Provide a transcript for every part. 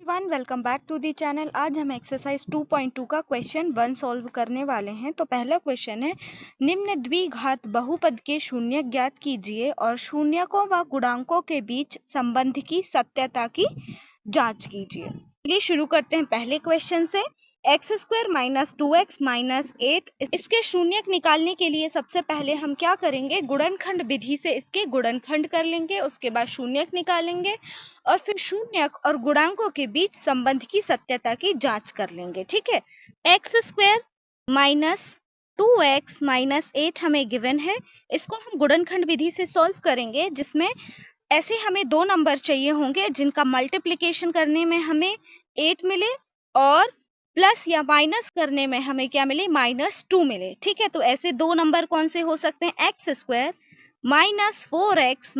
Everyone, welcome back to the channel. आज हम exercise 2.2 का क्वेश्चन 1 सॉल्व करने वाले हैं। तो पहला क्वेश्चन है, निम्न द्विघात बहुपद के शून्य ज्ञात कीजिए और शून्यकों व गुणांकों के बीच संबंध की सत्यता की जांच कीजिए। चलिए शुरू करते हैं पहले क्वेश्चन से। X square minus 2x minus 8, इसके शून्यक निकालने के लिए सबसे पहले हम क्या करेंगे, गुणनखंड विधि से इसके गुणनखंड कर लेंगे, उसके बाद शून्यक निकालेंगे और फिर शून्यक और गुणांकों के बीच संबंध की सत्यता की जांच कर लेंगे। ठीक है, x square minus 2x minus 8 हमें गिवन है। इसको हम गुणनखंड विधि से सॉल्व करेंगे, जिसमें ऐसे हमें दो नंबर चाहिए होंगे जिनका मल्टीप्लिकेशन करने में हमें 8 मिले और प्लस या माइनस करने में हमें क्या मिले, -2 मिले। ठीक है, तो ऐसे दो नंबर कौन से हो सकते हैं, x square minus 4x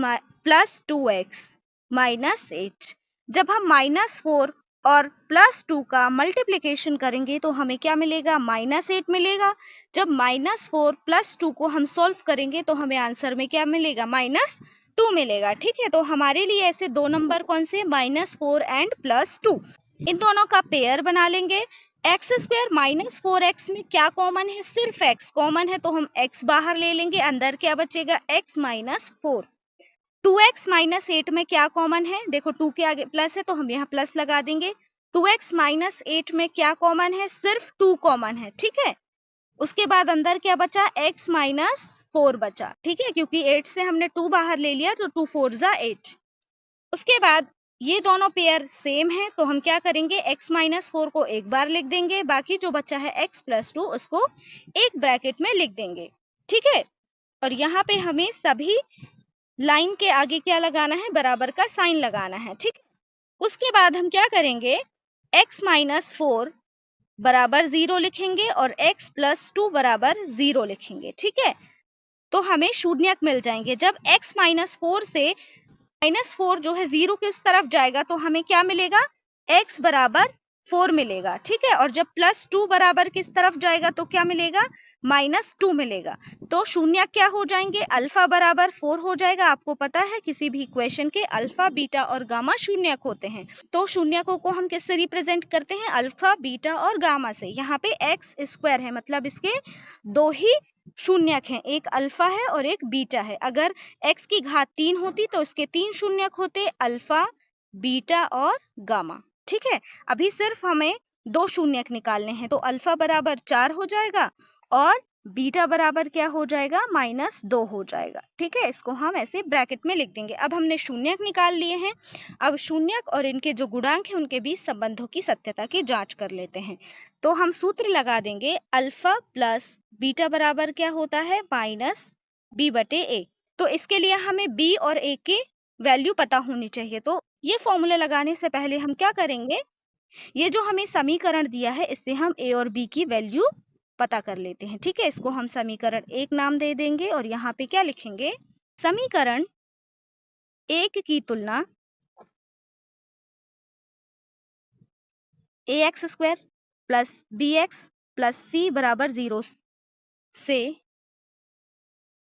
plus 2x minus 8। जब हम -4 और +2 का मल्टीप्लिकेशन करेंगे तो हमें क्या मिलेगा, -8 मिलेगा। जब -4 + 2 को हम सॉल्व करेंगे तो हमें आंसर में क्या मिलेगा, -2 मिलेगा। ठीक है, तो हमारे लिए ऐसे दो नंबर कौन से, -4 एंड +2, इन दोनों का पेयर बना लेंगे। एक्स स्क्वायर माइनस 4x में क्या कॉमन है, सिर्फ x कॉमन है, तो हम x बाहर ले लेंगे, अंदर क्या बचेगा, x माइनस 4। 2x माइनस 8 में क्या कॉमन है, देखो 2 के आगे प्लस है तो हम यहाँ प्लस लगा देंगे। 2x माइनस 8 में क्या कॉमन है, सिर्फ 2 कॉमन है। ठीक है, उसके बाद अंदर क्या बचा, x माइनस 4 बचा। ठीक है, क्योंकि 8 से हमने 2 बाहर ले लिया तो 2 4 जा 8। उसके बाद ये दोनों पेयर सेम है तो हम क्या करेंगे, x माइनस 4 को एक बार लिख देंगे, बाकी जो बचा है x प्लस 2 उसको एक ब्रैकेट में लिख देंगे। ठीक है, और यहाँ पे हमें सभी लाइन के आगे क्या लगाना है, बराबर का साइन लगाना है। ठीक है, उसके बाद हम क्या करेंगे, x माइनस 4 बराबर 0 लिखेंगे और x प्लस 2 बराबर 0 लिखेंगे। ठीक है, तो हमें शून्यक मिल जाएंगे। जब x माइनस 4 से -4 जो है 0 के उस तरफ जाएगा तो हमें क्या मिलेगा, x बराबर 4 मिलेगा। ठीक है, और जब +2 बराबर किस तरफ जाएगा तो क्या मिलेगा, -2 मिलेगा। तो शून्यक क्या हो जाएंगे, अल्फा बराबर 4 हो जाएगा। आपको पता है किसी भी इक्वेशन के अल्फा बीटा और गामा शून्यक होते हैं, तो शून्यकों को हम किससे रिप्रेजेंट करते हैं, अल्फा बीटा और गामा से। यहाँ पे एक्स स्क्वायर है, मतलब इसके दो ही शून्यक हैं, एक अल्फा है और एक बीटा है। अगर x की घात 3 होती तो इसके 3 शून्यक होते, अल्फा बीटा और गामा। ठीक है, अभी सिर्फ हमें दो शून्यक निकालने हैं, तो अल्फा बराबर 4 हो जाएगा और बीटा बराबर क्या हो जाएगा, -2 हो जाएगा। ठीक है, इसको हम ऐसे ब्रैकेट में लिख देंगे। अब हमने शून्यक निकाल लिए हैं, अब शून्यक और इनके जो गुणांक हैं उनके बीच संबंधों की सत्यता की जांच कर लेते हैं। तो हम सूत्र लगा देंगे, अल्फा प्लस बीटा बराबर क्या होता है, -b/a। तो इसके लिए हमें b और a की वैल्यू पता होनी चाहिए। तो ये फॉर्मूला लगाने से पहले हम क्या करेंगे, ये जो हमें समीकरण दिया है इससे हम a और b की वैल्यू पता कर लेते हैं। ठीक है, इसको हम समीकरण 1 नाम दे देंगे और यहाँ पे क्या लिखेंगे, समीकरण 1 की तुलना ax square plus bx plus c बराबर 0 से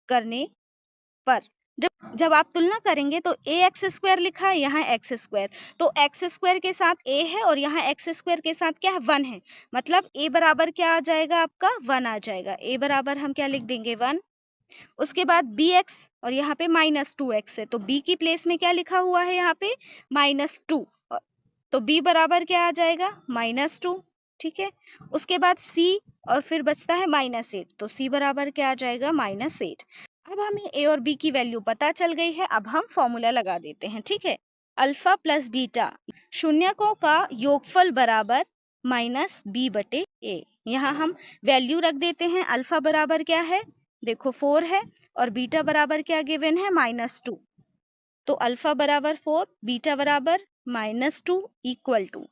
करने पर जब आप तुलना करेंगे तो ax स्क्वायर लिखा है, यहाँ x स्क्वायर, तो x स्क्वायर के साथ a है और यहाँ x स्क्वायर के साथ क्या है, 1 है, मतलब a बराबर क्या आ जाएगा, आपका 1 आ जाएगा। a बराबर हम क्या लिख देंगे, 1। उसके बाद bx और यहाँ पे -2x है, तो b की प्लेस में क्या लिखा हुआ है, यहाँ पे -2, तो b बराबर क्या आ जाएगा, -2। ठीक है, उसके बाद c और फिर बचता है -8, तो c बराबर क्या आ जाएगा, -8। अब हमें a और b की वैल्यू पता चल गई है, अब हम फॉर्मूला लगा देते हैं। ठीक है, अल्फा प्लस बीटा शून्यकों का योगफल बराबर -b/a। यहाँ हम वैल्यू रख देते हैं, अल्फा बराबर क्या है, देखो 4 है और बीटा बराबर क्या गिवन है, -2। तो अल्फा बराबर 4, बीटा बराबर -2 इक्वल टू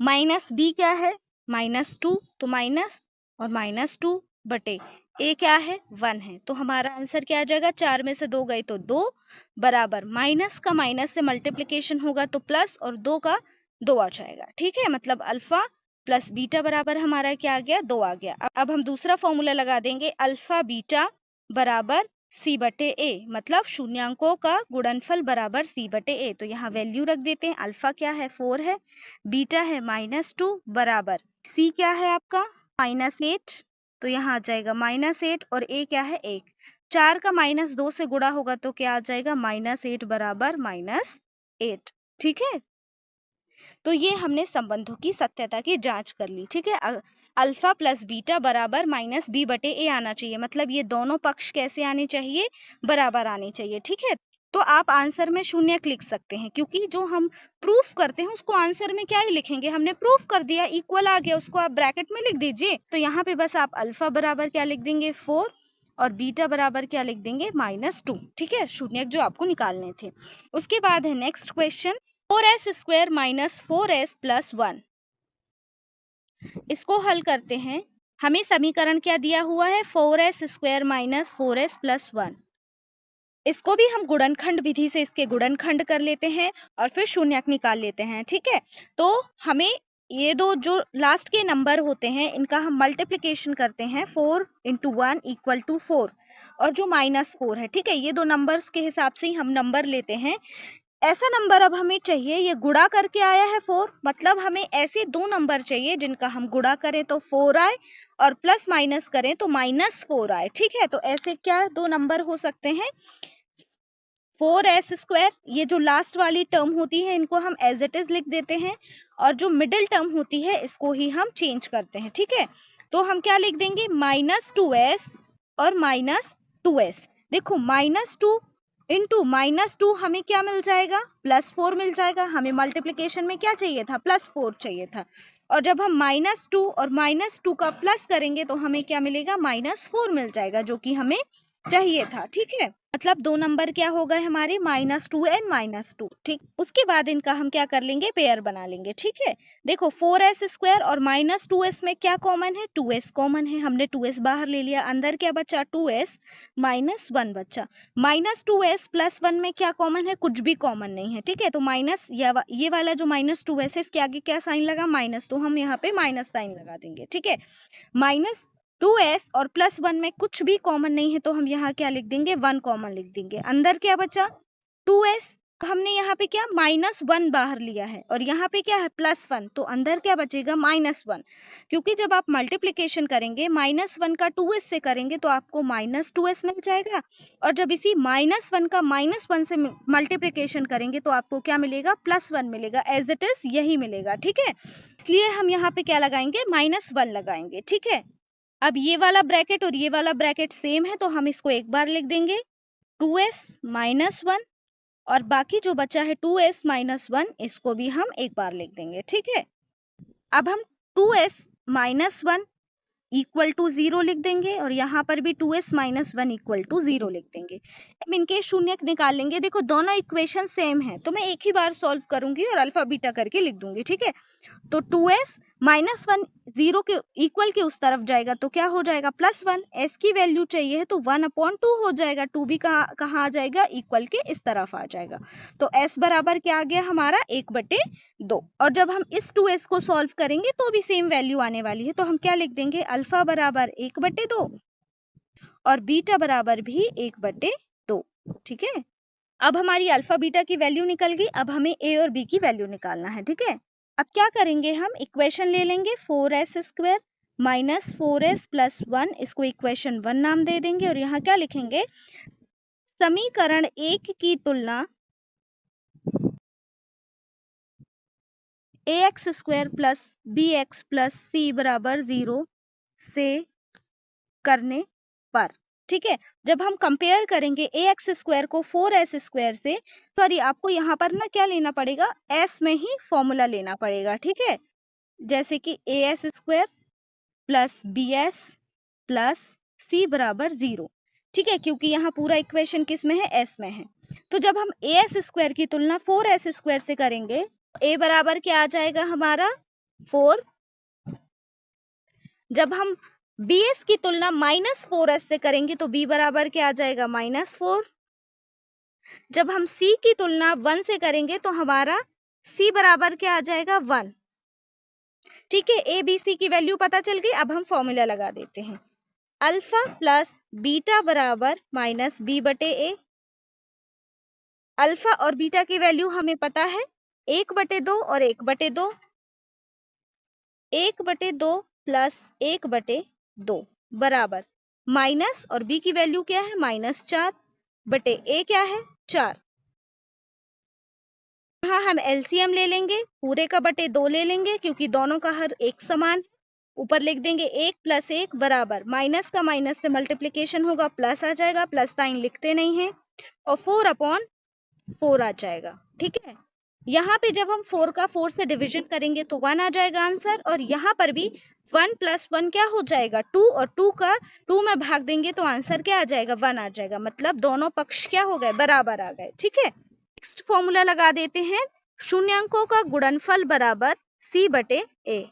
-b क्या है, -2, तो माइनस और -2/a क्या है, 1 है, तो हमारा आंसर क्या आ जाएगा, 4 में से 2 गए तो 2 बराबर माइनस का माइनस से मल्टीप्लिकेशन होगा तो प्लस और 2 का 2 आ जाएगा। ठीक है, मतलब अल्फा प्लस बीटा बराबर हमारा क्या आ गया, 2 आ गया। अब हम दूसरा फॉर्मूला लगा देंगे, अल्फा बीटा बराबर सी बटे ए, मतलब शून्यांकों का गुणनफल बराबर सी बटे ए। तो यहाँ वैल्यू रख देते हैं। अल्फा क्या है 4 है, बीटा है -2 बराबर सी क्या है आपका -8, तो यहाँ आ जाएगा -8 और ए क्या है 1। 4 का -2 से गुणा होगा तो क्या आ जाएगा -8 बराबर -8। ठीक है, तो ये हमने संबंधों की सत्यता की जांच कर ली। ठीक है, अल्फा प्लस बीटा बराबर -b बटे ए आना चाहिए, मतलब ये दोनों पक्ष कैसे आने चाहिए, बराबर आने चाहिए। ठीक है, तो आप आंसर में शून्यक लिख सकते हैं, क्योंकि जो हम प्रूफ करते हैं उसको आंसर में क्या ही लिखेंगे, हमने प्रूफ कर दिया, इक्वल आ गया, उसको आप ब्रैकेट में लिख दीजिए। तो यहाँ पे बस आप अल्फा बराबर क्या लिख देंगे 4 और बीटा बराबर क्या लिख देंगे -2। ठीक है, शून्यक जो आपको निकालने थे। उसके बाद है नेक्स्ट क्वेश्चन 4s² - 4s + 1। इसको हल करते हैं। हमें समीकरण क्या दिया हुआ है 4s² - 4s + 1। इसको भी हम गुणनखंड विधि से इसके गुणनखंड कर लेते हैं और फिर शून्यक निकाल लेते हैं। ठीक है, तो हमें ये दो जो लास्ट के नंबर होते हैं इनका हम मल्टीप्लिकेशन करते हैं। 4 × 1 = 4 और जो -4 है, ठीक है, ये दो नंबर्स के हिसाब से ही हम नंबर लेते हैं। ऐसा नंबर अब हमें चाहिए, ये गुणा करके आया है 4, मतलब हमें ऐसे दो नंबर चाहिए जिनका हम गुणा करें तो 4 आए और प्लस माइनस करें तो -4 आए। ठीक है, तो ऐसे क्या दो नंबर हो सकते हैं 4s², ये जो लास्ट वाली टर्म होती है इनको हम एज इट इज लिख देते हैं और जो मिडिल टर्म होती है इसको ही हम चेंज करते हैं। ठीक है, तो हम क्या लिख देंगे -2s और -2s। देखो -2 इंटू -2 हमें क्या मिल जाएगा +4 मिल जाएगा। हमें मल्टीप्लिकेशन में क्या चाहिए था +4 चाहिए था, और जब हम -2 और -2 का प्लस करेंगे तो हमें क्या मिलेगा -4 मिल जाएगा, जो कि हमें चाहिए था। ठीक है, मतलब दो नंबर क्या हो गए हमारे -2 एंड -2। ठीक, उसके बाद इनका हम क्या कर लेंगे पेयर बना लेंगे। ठीक है, देखो 4s² और -2s में क्या कॉमन है 2s कॉमन है, हमने 2s बाहर ले लिया, अंदर क्या बचा 2s -1 बचा। -2s + 1 में क्या कॉमन है, कुछ भी कॉमन नहीं है। ठीक है, तो माइनस ये वाला जो -2s है इसके आगे क्या साइन लगा माइनस, तो हम यहाँ पे माइनस साइन लगा देंगे। ठीक है, -2s और +1 में कुछ भी कॉमन नहीं है तो हम यहाँ क्या लिख देंगे 1 कॉमन लिख देंगे। अंदर क्या बचा 2s, हमने यहाँ पे क्या -1 बाहर लिया है और यहाँ पे क्या है +1, तो अंदर क्या बचेगा -1, क्योंकि जब आप मल्टीप्लिकेशन करेंगे -1 का 2s से करेंगे तो आपको -2s मिल जाएगा, और जब इसी -1 का -1 से मल्टीप्लिकेशन करेंगे तो आपको क्या मिलेगा +1 मिलेगा, एज इट इज यही मिलेगा। ठीक है, इसलिए हम यहाँ पे क्या लगाएंगे -1 लगाएंगे। ठीक है, अब ये वाला ब्रैकेट और ये वाला ब्रैकेट सेम है तो हम इसको एक बार लिख देंगे 2s -1, और बाकी जो बचा है 2s -1 इसको भी हम एक बार लिख देंगे। ठीक है, अब हम 2s -1 = 0 लिख देंगे और यहाँ पर भी 2s -1 = 0 लिख देंगे। अब इनके शून्यक निकाल लेंगे। देखो दोनों इक्वेशन सेम है तो मैं एक ही बार सॉल्व करूंगी और अल्फा बीटा करके लिख दूंगी। ठीक है, तो 2s -1 0 के इक्वल के उस तरफ जाएगा तो क्या हो जाएगा +1, s की वैल्यू चाहिए है तो 1/2 हो जाएगा, 2 भी कहाँ आ जाएगा इक्वल के इस तरफ आ जाएगा, तो s बराबर क्या आ गया हमारा 1/2। और जब हम इस 2s को सॉल्व करेंगे तो भी सेम वैल्यू आने वाली है, तो हम क्या लिख देंगे अल्फा बराबर 1/2 और बीटा बराबर भी 1/2। ठीक है, अब हमारी अल्फा बीटा की वैल्यू निकल गई, अब हमें a और b की वैल्यू निकालना है। ठीक है, अब क्या करेंगे हम इक्वेशन ले लेंगे 4s² - 4s + 1, इसको इक्वेशन 1 नाम दे देंगे और यहाँ क्या लिखेंगे समीकरण 1 की तुलना ax² + bx + c = 0 से करने पर। ठीक है, जब हम कंपेयर करेंगे ax² को 4s² से, सॉरी आपको यहाँ पर ना क्या लेना पड़ेगा s में ही फॉर्मूला लेना पड़ेगा। ठीक है, जैसे कि as² + bs + c = 0। ठीक है, क्योंकि यहाँ पूरा इक्वेशन किस में है s में है, तो जब हम as² की तुलना 4s² से करेंगे a बराबर क्या आ जाएगा हमारा 4, जब हम bs की तुलना -4s से करेंगे तो b बराबर क्या आ जाएगा -4, जब हम c की तुलना 1 से करेंगे तो हमारा c बराबर क्या आ जाएगा 1। ठीक है, a b c की वैल्यू पता चल गई, अब हम फॉर्मूला लगा देते हैं। अल्फा प्लस बीटा बराबर माइनस बी बटे ए। अल्फा और बीटा की वैल्यू हमें पता है 1/2 और 1/2। 1/2 प्लस 1/2 बराबर माइनस, और बी की वैल्यू क्या है -4 बटे ए क्या है 4। यहाँ हम एलसीएम ले लेंगे, पूरे का बटे 2 ले लेंगे क्योंकि दोनों का हर एक समान। ऊपर लिख देंगे 1 + 1 बराबर माइनस का माइनस से मल्टीप्लीकेशन होगा, प्लस आ जाएगा, प्लस साइन लिखते नहीं है, और 4/4 आ जाएगा। ठीक है, यहाँ पे जब हम 4 का 4 से डिवीजन करेंगे तो 1 आ जाएगा आंसर, और यहाँ पर भी 1 + 1 क्या हो जाएगा 2, और 2 का 2 में भाग देंगे तो आंसर क्या आ जाएगा 1 आ जाएगा। मतलब दोनों पक्ष क्या हो गए बराबर आ गए। ठीक है, नेक्स्ट फॉर्मूला लगा देते हैं, शून्यांकों का गुणनफल बराबर सी बटे ए।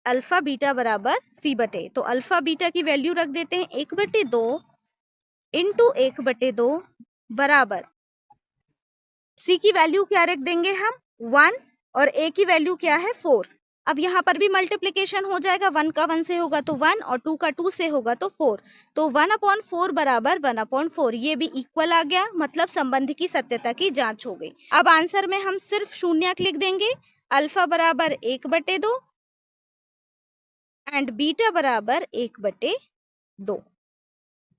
अल्फा बीटा बराबर सी बटे, तो अल्फा बीटा की वैल्यू रख देते हैं 1/2 इंटू 1/2 बराबर सी की वैल्यू क्या रख देंगे हम 1, और ए की वैल्यू क्या है 4। अब यहाँ पर भी मल्टीप्लीकेशन हो जाएगा, 1 का 1 से होगा तो 1, और 2 का 2 से होगा तो 4, तो 1/4 बराबर 1/4। ये भी इक्वल आ गया, मतलब संबंध की सत्यता की जांच हो गई। अब आंसर में हम सिर्फ शून्यक लिख देंगे, अल्फा बराबर 1/2 एंड बीटा बराबर 1/2।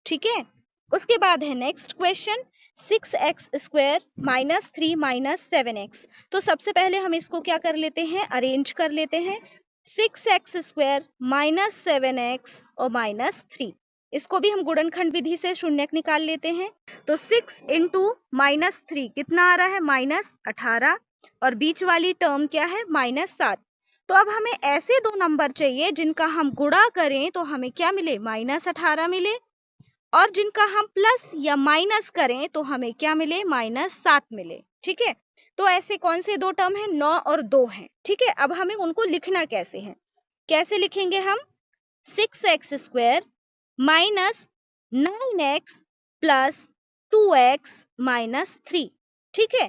ठीक है, उसके बाद है नेक्स्ट क्वेश्चन 6x² - 3 - 7x। तो सबसे पहले हम इसको क्या कर लेते हैं, अरेंज कर लेते हैं। 6x² - 7x और -3, इसको भी हम गुणनखंड विधि से शून्यक निकाल लेते हैं। तो 6 × -3 कितना आ रहा है -18, और बीच वाली टर्म क्या है -7। तो अब हमें ऐसे दो नंबर चाहिए जिनका हम गुणा करें तो हमें क्या मिले -18 मिले, और जिनका हम प्लस या माइनस करें तो हमें क्या मिले -7 मिले। ठीक है, तो ऐसे कौन से दो टर्म है 9 और 2 हैं। ठीक है, अब हमें उनको लिखना कैसे है, कैसे लिखेंगे हम 6x² - 9x + 2x - 3। ठीक है,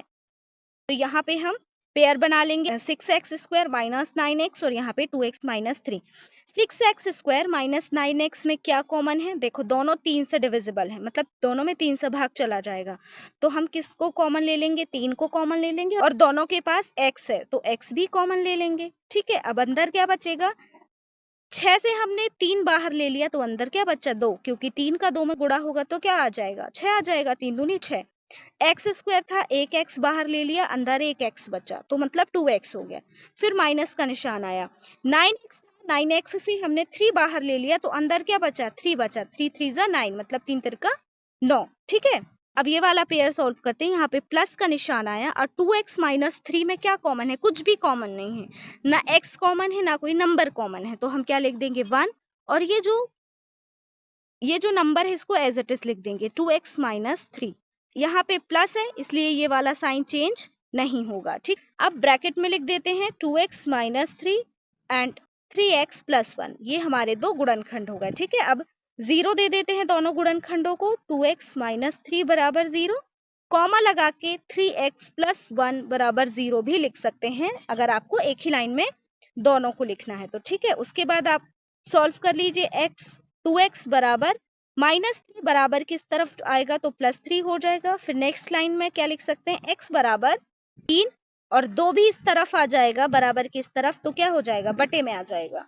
तो यहाँ पे हम पेयर बना लेंगे 6x² - 9x और यहाँ पे 2x - 3। 6x² - 9x में क्या कॉमन है, देखो दोनों 3 से डिविजिबल है, मतलब दोनों में 3 से भाग चला जाएगा, तो हम किसको कॉमन ले लेंगे 3 को कॉमन ले लेंगे, और दोनों के पास x है तो x भी कॉमन ले लेंगे। ठीक है, अब अंदर क्या बचेगा, 6 से हमने 3 बाहर ले लिया तो अंदर क्या बचा 2, क्योंकि 3 का 2 में गुणा होगा तो क्या आ जाएगा 6 आ जाएगा, 3 दूनी 6। x² था, एक x बाहर ले लिया, अंदर एक x बचा, तो मतलब 2x हो गया। फिर माइनस का निशान आया, 9x, 9x से हमने 3 बाहर ले लिया तो अंदर क्या बचा 3 बचा, 3 3 जा 9, मतलब 3 3 का 9। ठीक है, अब ये वाला पेयर सॉल्व करते हैं, यहाँ पे प्लस का निशान आया, और 2x - 3 में क्या कॉमन है, कुछ भी कॉमन नहीं है, ना x कॉमन है ना कोई नंबर कॉमन है, तो हम क्या लिख देंगे 1, और ये जो नंबर है इसको एज इट इज लिख देंगे 2x - 3। यहाँ पे प्लस है इसलिए ये वाला साइन चेंज नहीं होगा। ठीक, अब ब्रैकेट में लिख देते हैं 2x - 3 एंड 3x + 1, ये हमारे दो गुणनखंड हो गए। ठीक है, अब 0 दे देते हैं दोनों गुणनखंडों को, 2x - 3 बराबर 0, कॉमा लगा के 3x + 1 बराबर 0 भी लिख सकते हैं अगर आपको एक ही लाइन में दोनों को लिखना है तो। ठीक है, उसके बाद आप सॉल्व कर लीजिए, 2x बराबर -3 बराबर किस तरफ आएगा तो +3 हो जाएगा। फिर नेक्स्ट लाइन में क्या लिख सकते हैं, x बराबर 3 और 2 भी इस तरफ आ जाएगा बराबर किस तरफ, तो क्या हो जाएगा बटे में आ जाएगा।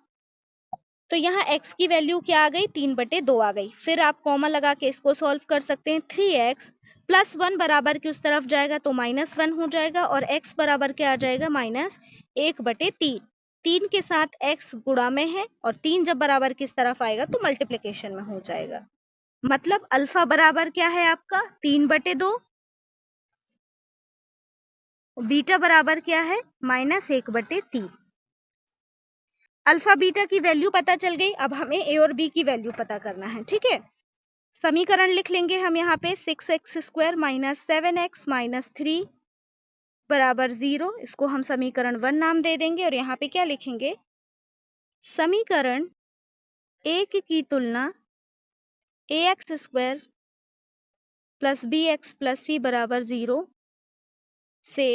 तो यहाँ x की वैल्यू क्या आ गई 3/2 आ गई। फिर आप कॉमा लगा के इसको सॉल्व कर सकते हैं, 3x + 1 बराबर किस तरफ जाएगा तो -1 हो जाएगा, और x बराबर क्या आ जाएगा -1/3। 3 के साथ x गुणा में है, और 3 जब बराबर किस तरफ आएगा तो मल्टीप्लीकेशन में हो जाएगा। मतलब अल्फा बराबर क्या है आपका 3/2, बीटा बराबर क्या है -1/3। अल्फा बीटा की वैल्यू पता चल गई, अब हमें ए और बी की वैल्यू पता करना है। ठीक है, समीकरण लिख लेंगे हम यहाँ पे 6x² - 7x - 3 बराबर 0, इसको हम समीकरण 1 नाम दे देंगे, और यहाँ पे क्या लिखेंगे, समीकरण 1 की तुलना ax² + bx + c बराबर 0 से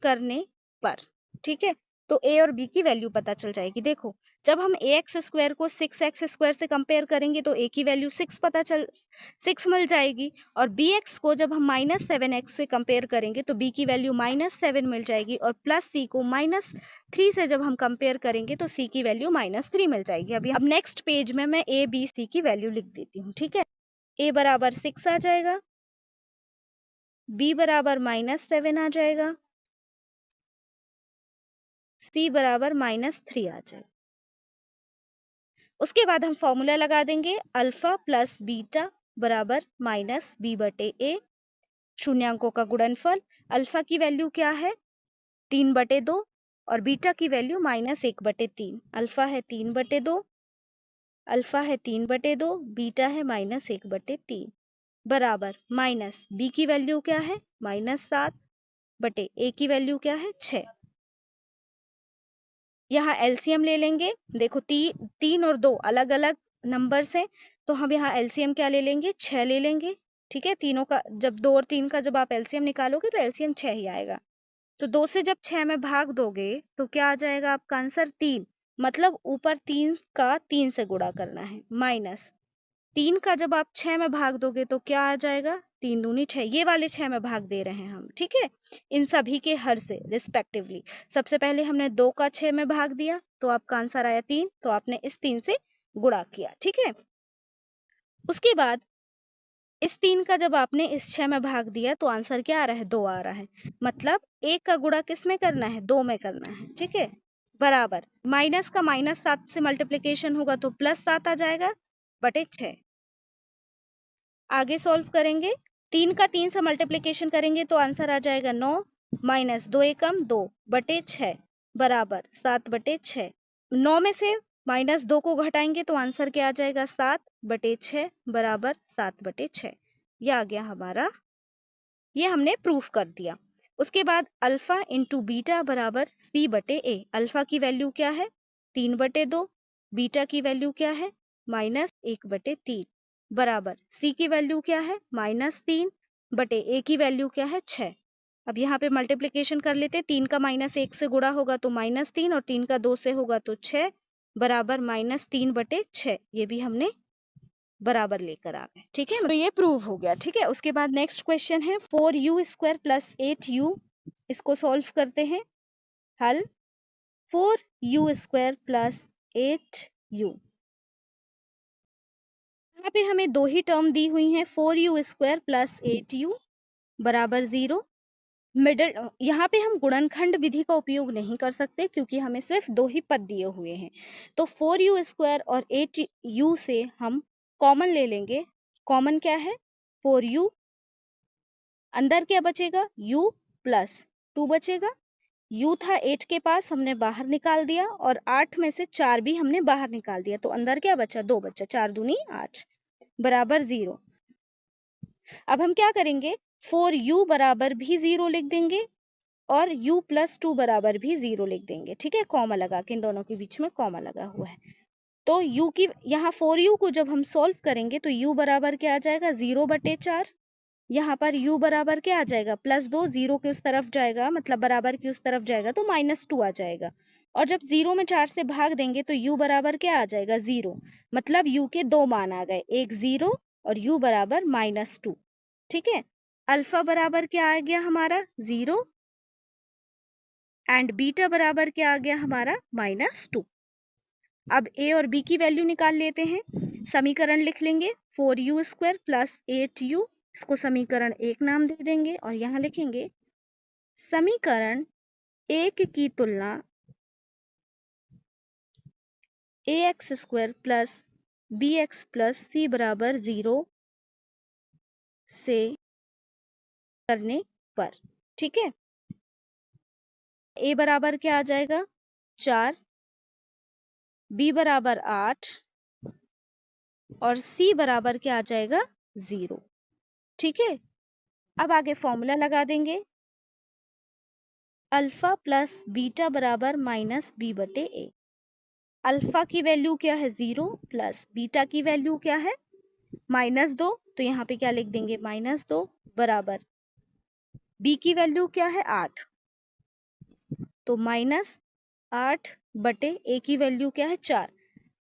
करने पर। ठीक है, तो ए और बी की वैल्यू पता चल जाएगी। देखो जब हम ax² को 6x² से कंपेयर करेंगे तो a की वैल्यू 6 मिल जाएगी, और bx को जब हम -7x से कंपेयर करेंगे तो b की वैल्यू -7 मिल जाएगी, और प्लस c को -3 से जब हम कंपेयर करेंगे तो c की वैल्यू -3 मिल जाएगी। अब नेक्स्ट पेज में मैं a b c की वैल्यू लिख देती हूँ। ठीक है, a बराबर 6 आ जाएगा, b बराबर -7 आ जाएगा, c बराबर -3 आ जाएगा। उसके बाद हम फॉर्मूला लगा देंगे, अल्फा प्लस बीटा बराबर -b/a, शून्यांकों का गुणनफल। अल्फा की वैल्यू क्या है 3/2 और बीटा की वैल्यू -1/3। अल्फा है 3/2, अल्फा है 3/2, बीटा है -1/3 बराबर माइनस बी की वैल्यू क्या है -7/a की वैल्यू क्या है 6। यहाँ एलसीएम ले लेंगे। देखो 3 और 2 अलग अलग नंबर्स हैं, तो हम यहाँ एलसीएम क्या ले लेंगे 6 ले लेंगे। ठीक है, तीनों का जब 2 और 3 का जब आप एलसीएम निकालोगे तो एलसीएम 6 ही आएगा। तो 2 से जब 6 में भाग दोगे तो क्या आ जाएगा आपका आंसर 3, मतलब ऊपर 3 का 3 से गुणा करना है, माइनस 3 का जब आप 6 में भाग दोगे तो क्या आ जाएगा 3 दूनी 6, ये वाले 6 में भाग दे रहे हैं हम। ठीक है, इन सभी के हर से रिस्पेक्टिवली। सबसे पहले हमने 2 का 6 में भाग दिया तो आपका आंसर आया 3, तो आपने इस 3 से गुणा किया। ठीक है, उसके बाद इस 3 का जब आपने इस 6 में भाग दिया तो आंसर क्या आ रहा है 2 आ रहा है, मतलब 1 का गुणा किस में करना है 2 में करना है। ठीक है, बराबर माइनस का -7 से मल्टीप्लीकेशन होगा तो +7 आ जाएगा बटे 6। आगे सॉल्व करेंगे, 3 का 3 से मल्टीप्लीकेशन करेंगे तो आंसर आ जाएगा 9, माइनस 2 एकम 2 बटे 6 बराबर 7/6। 9 में से -2 को घटाएंगे तो आंसर क्या आ जाएगा 7/6 बराबर 7/6। ये आ गया हमारा, ये हमने प्रूफ कर दिया। उसके बाद अल्फा इंटू बीटा बराबर c/a। अल्फा की वैल्यू क्या है 3/2, बीटा की वैल्यू क्या है -1/3 बराबर c की वैल्यू क्या है -3/a की वैल्यू क्या है 6। अब यहाँ पे मल्टीप्लीकेशन कर लेते, 3 का -1 से गुणा होगा तो -3 और 3 का 2 से होगा तो 6 बराबर -3/6। ये भी हमने बराबर लेकर आ गए। ठीक है, तो ये प्रूव हो गया। ठीक है, उसके बाद नेक्स्ट क्वेश्चन है 4u² + 8u। इसको सॉल्व करते हैं। हल 4u² + 8u। यहाँ पे हमें दो ही टर्म दी हुई हैं, 4u² + 8u बराबर 0। मिडल यहाँ पे हम गुणनखंड विधि का उपयोग नहीं कर सकते क्योंकि हमें सिर्फ दो ही पद दिए हुए हैं। तो 4u² और 8u से हम कॉमन ले लेंगे। कॉमन क्या है 4u, अंदर क्या बचेगा u प्लस 2 बचेगा। u था 8 के पास, हमने बाहर निकाल दिया, और 8 में से 4 भी हमने बाहर निकाल दिया, तो अंदर क्या बचा 2 बचा, 4 दूनी 8 बराबर 0। अब हम क्या करेंगे 4u बराबर भी 0 लिख देंगे और u + 2 बराबर भी 0 लिख देंगे। ठीक है, कॉमा लगा के, इन दोनों के बीच में कॉमा लगा हुआ है। तो u की यहाँ 4u को जब हम सॉल्व करेंगे तो u बराबर क्या आ जाएगा 0/4। यहाँ पर u बराबर क्या आ जाएगा +2, 0 के उस तरफ जाएगा, मतलब बराबर की उस तरफ जाएगा तो -2 आ जाएगा। और जब 0 में 4 से भाग देंगे तो u बराबर क्या आ जाएगा 0, मतलब u के दो मान आ गए, एक 0 और u बराबर -2। ठीक है, अल्फा बराबर क्या आ गया हमारा 0 एंड बीटा बराबर क्या आ गया हमारा -2। अब a और b की वैल्यू निकाल लेते हैं। समीकरण लिख लेंगे 4u² + 8u, इसको समीकरण 1 नाम दे देंगे, और यहाँ लिखेंगे समीकरण 1 की तुलना ax² + bx + c बराबर 0 से करने पर। ठीक है, a बराबर क्या आ जाएगा 4, b बराबर 8 और c बराबर क्या आ जाएगा 0। ठीक है, अब आगे फॉर्मूला लगा देंगे, अल्फा प्लस बीटा बराबर -b/a। अल्फा की वैल्यू क्या है 0 प्लस बीटा की वैल्यू क्या है -2, तो यहाँ पे क्या लिख देंगे -2 बराबर b की वैल्यू क्या है 8, तो 8 बटे a की वैल्यू क्या है 4।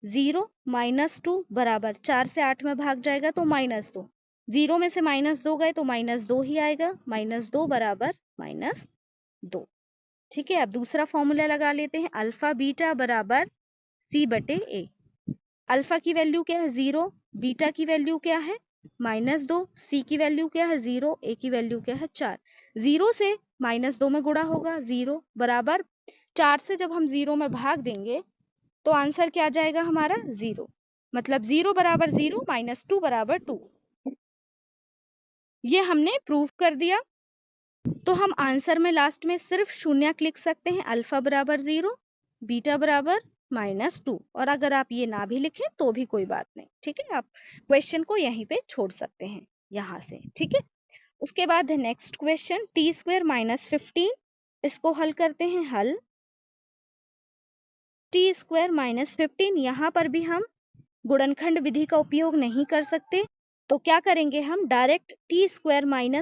0 -2 बराबर 4 से 8 में भाग जाएगा तो -2। 0 में से -2 गए तो -2 ही आएगा। -2 बराबर -2। ठीक है, अब दूसरा फॉर्मूला लगा लेते हैं। अल्फा बीटा बराबर c बटे a। अल्फा की वैल्यू क्या है 0, बीटा की वैल्यू क्या है -2, सी की वैल्यू क्या है 0, ए की वैल्यू क्या है 4। 0 से -2 में गुणा होगा 0 बराबर 4 से जब हम 0 में भाग देंगे तो आंसर क्या आ जाएगा हमारा 0। मतलब 0 बराबर 0 -2 बराबर 2। ये हमने प्रूव कर दिया। तो हम आंसर में लास्ट में सिर्फ शून्यक लिख सकते हैं। अल्फा बराबर 0, बीटा बराबर -2। और अगर आप ये ना भी लिखें तो भी कोई बात नहीं। ठीक है, आप क्वेश्चन को यहीं पे छोड़ सकते हैं यहाँ से। ठीक है, उसके बाद है नेक्स्ट क्वेश्चन t² - 15। इसको हल करते हैं। हल t² - 15। यहाँ पर भी हम गुणनखंड विधि का उपयोग नहीं कर सकते, तो क्या करेंगे हम डायरेक्ट t² -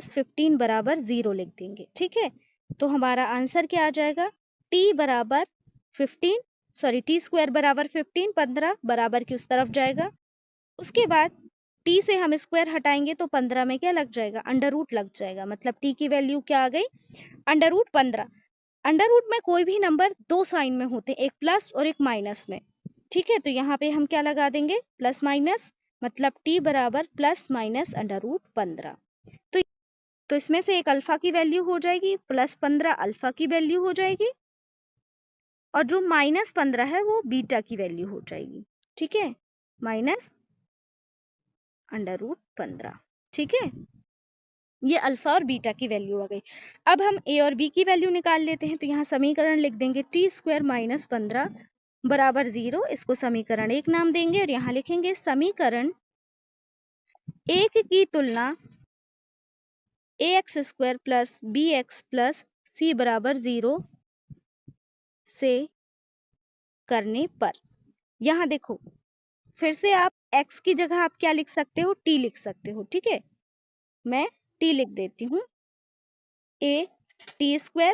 15 बराबर 0 लिख देंगे। ठीक है, तो हमारा आंसर क्या आ जाएगा t बराबर 15, सॉरी t² बराबर 15, 15 बराबर की उस तरफ जाएगा। उसके बाद t से हम स्क्वायर हटाएंगे तो 15 में क्या लग जाएगा अंडर रूट लग जाएगा। मतलब t की वैल्यू क्या आ गई अंडर रूट 15। अंडर रूट में कोई भी नंबर दो साइन में होते हैं, एक प्लस और एक माइनस में। ठीक है, तो यहाँ पे हम क्या लगा देंगे प्लस माइनस। मतलब t बराबर प्लस माइनस अंडर रूट 15। तो इसमें से एक अल्फा की वैल्यू हो जाएगी, प्लस 15 अल्फा की वैल्यू हो जाएगी, और जो माइनस 15 है वो बीटा की वैल्यू हो जाएगी। ठीक है, माइनस अंडर रूट 15। ठीक है, ये अल्फा और बीटा की वैल्यू आ गई। अब हम ए और बी की वैल्यू निकाल लेते हैं। तो यहाँ समीकरण लिख देंगे t² - 15 बराबर 0। इसको समीकरण 1 नाम देंगे और यहाँ लिखेंगे समीकरण 1 की तुलना ax² plus bx plus c बराबर 0 से करने पर। यहाँ देखो फिर से आप x की जगह आप क्या लिख सकते हो t लिख सकते हो। ठीक है, मैं t लिख देती हूँ। a t²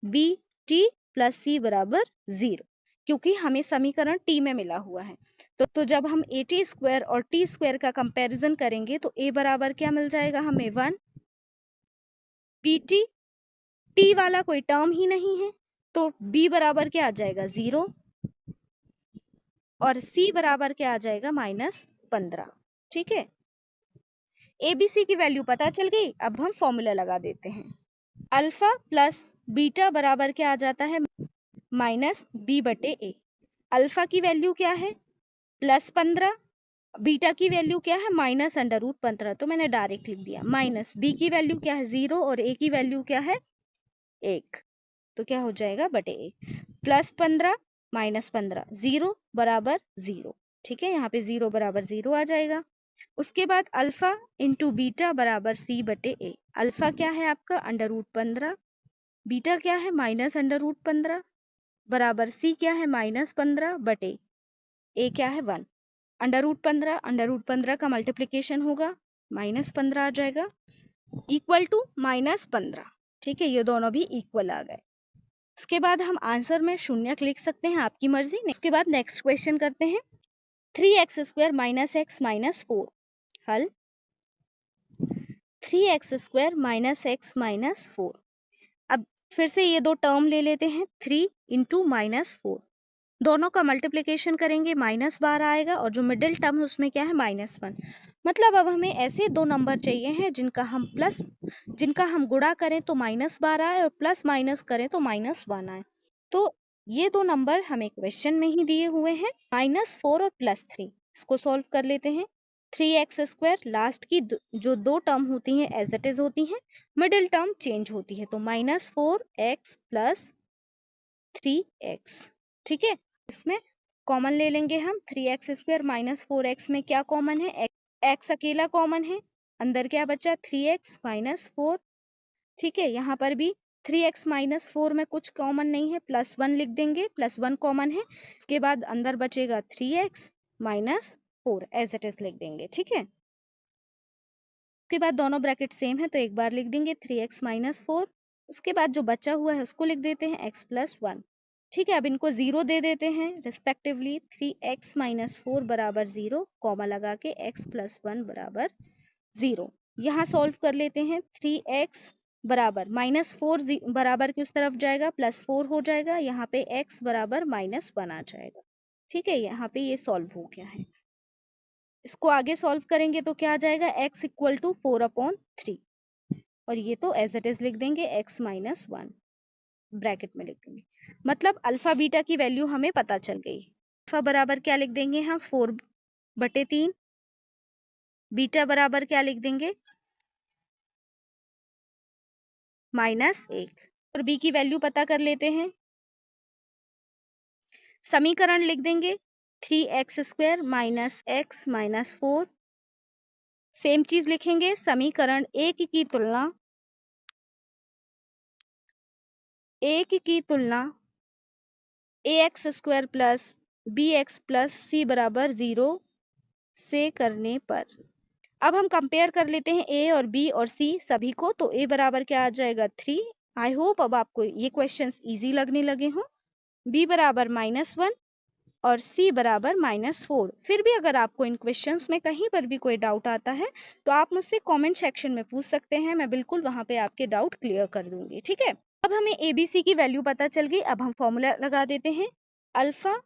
b t plus c बराबर 0, क्योंकि हमें समीकरण t में मिला हुआ है। तो जब हम at² और t² का कंपैरिजन करेंगे तो a बराबर क्या मिल जाएगा हमें 1, bt t वाला कोई टर्म ही नहीं है तो b बराबर क्या आ जाएगा 0, और c बराबर क्या आ जाएगा -15। ठीक है, abc की वैल्यू पता चल गई। अब हम फॉर्मूला लगा देते हैं। अल्फा प्लस बीटा बराबर क्या आ जाता है -b बटे a। अल्फा की वैल्यू क्या है +15, बीटा की वैल्यू क्या है -√15। तो मैंने डायरेक्ट लिख दिया। माइनस b की वैल्यू क्या है 0 और a की वैल्यू क्या है 1, तो क्या हो जाएगा बटे a। +15 -15 0 बराबर 0। ठीक है, यहाँ पे 0 बराबर 0 आ जाएगा। उसके बाद अल्फा इंटू बीटा बराबर c बटे a। अल्फा क्या है आपका √15, बीटा क्या है -√15 बराबर c क्या है -15 बटे a क्या है 1। √15 का मल्टीप्लीकेशन होगा -15 आ जाएगा इक्वल टू -15। ठीक है, ये दोनों भी इक्वल आ गए। इसके बाद हम आंसर में शून्यक लिख सकते हैं, आपकी मर्जी। उसके बाद नेक्स्ट क्वेश्चन करते हैं 3x² - x - 4। हल 3x² - x - 4। अब फिर से ये दो टर्म ले लेते हैं 3 इंटू -4। दोनों का मल्टीप्लीकेशन करेंगे -12 आएगा, और जो मिडिल टर्म है उसमें क्या है -1। मतलब अब हमें ऐसे दो नंबर चाहिए हैं जिनका हम गुणा करें तो -12 आए और प्लस माइनस करें तो -1 आए। तो ये दो नंबर हमें क्वेश्चन में ही दिए हुए हैं -4 और +3। इसको सॉल्व कर लेते हैं। 3x² लास्ट की जो दो टर्म होती हैं एज इट इज होती हैं, मिडिल टर्म चेंज होती है, तो -4x प्लस 3x। ठीक है, इसमें कॉमन ले लेंगे हम। 3x² - 4x में क्या कॉमन है x अकेला कॉमन है, अंदर क्या बचा 3x - 4। ठीक है, यहाँ पर भी 3x - 4 में कुछ कॉमन नहीं है, +1 लिख देंगे, +1 कॉमन है। इसके बाद अंदर बचेगा 3x - 4 एज इट इज लिख देंगे। ठीक है, उसके बाद दोनों ब्रैकेट सेम है तो एक बार लिख देंगे 3x - 4। उसके बाद जो बचा हुआ है उसको लिख देते हैं x + 1। ठीक है, अब इनको 0 दे देते हैं रिस्पेक्टिवली। 3x माइनस 4 बराबर 0, कॉमा लगा के x प्लस 1 बराबर 0। यहाँ सॉल्व कर लेते हैं। 3x बराबर -4 बराबर की उस तरफ जाएगा, +4 हो जाएगा। यहाँ पे x बराबर -1 आ जाएगा। ठीक है, यहाँ पे ये सॉल्व हो गया है। इसको आगे सॉल्व करेंगे तो क्या आ जाएगा, x इक्वल टू 4/3, और ये तो एज इट इज लिख देंगे, x माइनस 1 ब्रैकेट में लिख देंगे। मतलब अल्फा बीटा की वैल्यू हमें पता चल गई। अल्फा बराबर क्या लिख देंगे हम, 4/3। बीटा बराबर क्या लिख देंगे, -1। और बी की वैल्यू पता कर लेते हैं। समीकरण लिख देंगे 3x² minus x minus 4। Same चीज लिखेंगे, समीकरण एक की तुलना ax² plus bx plus c बराबर 0 से करने पर। अब हम कंपेयर कर लेते हैं a और b और c सभी को। तो a बराबर क्या आ जाएगा, 3। आई होप अब आपको ये क्वेश्चंस इजी लगने लगे हों। b बराबर -1 और c बराबर -4। फिर भी अगर आपको इन क्वेश्चंस में कहीं पर भी कोई डाउट आता है तो आप मुझसे कमेंट सेक्शन में पूछ सकते हैं, मैं बिल्कुल वहां पे आपके डाउट क्लियर कर दूंगी। ठीक है, अब हमें ABC की वैल्यू पता चल गई। अब हम फॉर्मूला लगा देते हैं, अल्फा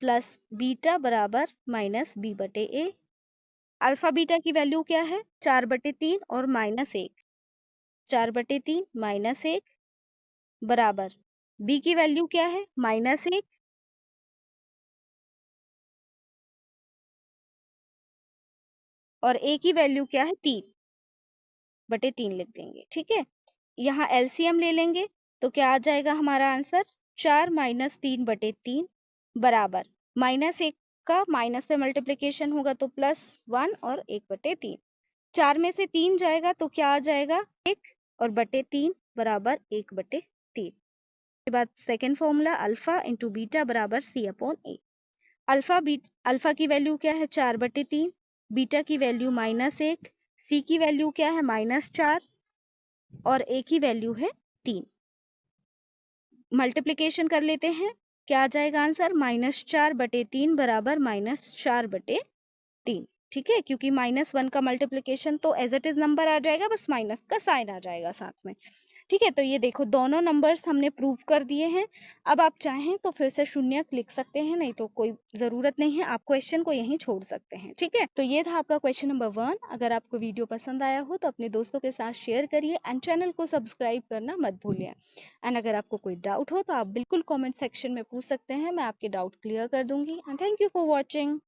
प्लस बीटा बराबर -b/a। अल्फा बीटा की वैल्यू क्या है, 4/3 और -1। 4/3 -1 बराबर b की वैल्यू क्या है, -1 और a की वैल्यू क्या है, 3/3 लिख देंगे। ठीक है, यहाँ एलसीएम ले लेंगे तो क्या आ जाएगा हमारा आंसर, 4 - 3/3 बराबर -1 का माइनस से मल्टीप्लीकेशन होगा तो +1 और 1/3। 4 में से 3 जाएगा तो क्या आ जाएगा, 1 और /3 बराबर 1/3। के बाद second formula, alpha into beta बराबर c/a। अल्फा की वैल्यू क्या है, 4/3। बीटा की वैल्यू -1। सी की वैल्यू क्या है, -4 और ए की वैल्यू है 3। मल्टीप्लीकेशन कर लेते हैं, क्या आ जाएगा आंसर, -4/3 बराबर -4/3। ठीक है, क्योंकि -1 का मल्टीप्लीकेशन तो एज इट इज नंबर आ जाएगा, बस माइनस का साइन आ जाएगा साथ में। ठीक है, तो ये देखो दोनों नंबर्स हमने प्रूव कर दिए हैं। अब आप चाहें तो फिर से शून्यक लिख सकते हैं, नहीं तो कोई जरूरत नहीं है, आप क्वेश्चन को यहीं छोड़ सकते हैं। ठीक है, तो ये था आपका क्वेश्चन नंबर 1। अगर आपको वीडियो पसंद आया हो तो अपने दोस्तों के साथ शेयर करिए एंड चैनल को सब्सक्राइब करना मत भूलिए। एंड अगर आपको कोई डाउट हो तो आप बिल्कुल कॉमेंट सेक्शन में पूछ सकते हैं, मैं आपके डाउट क्लियर कर दूंगी। And thank you for watching.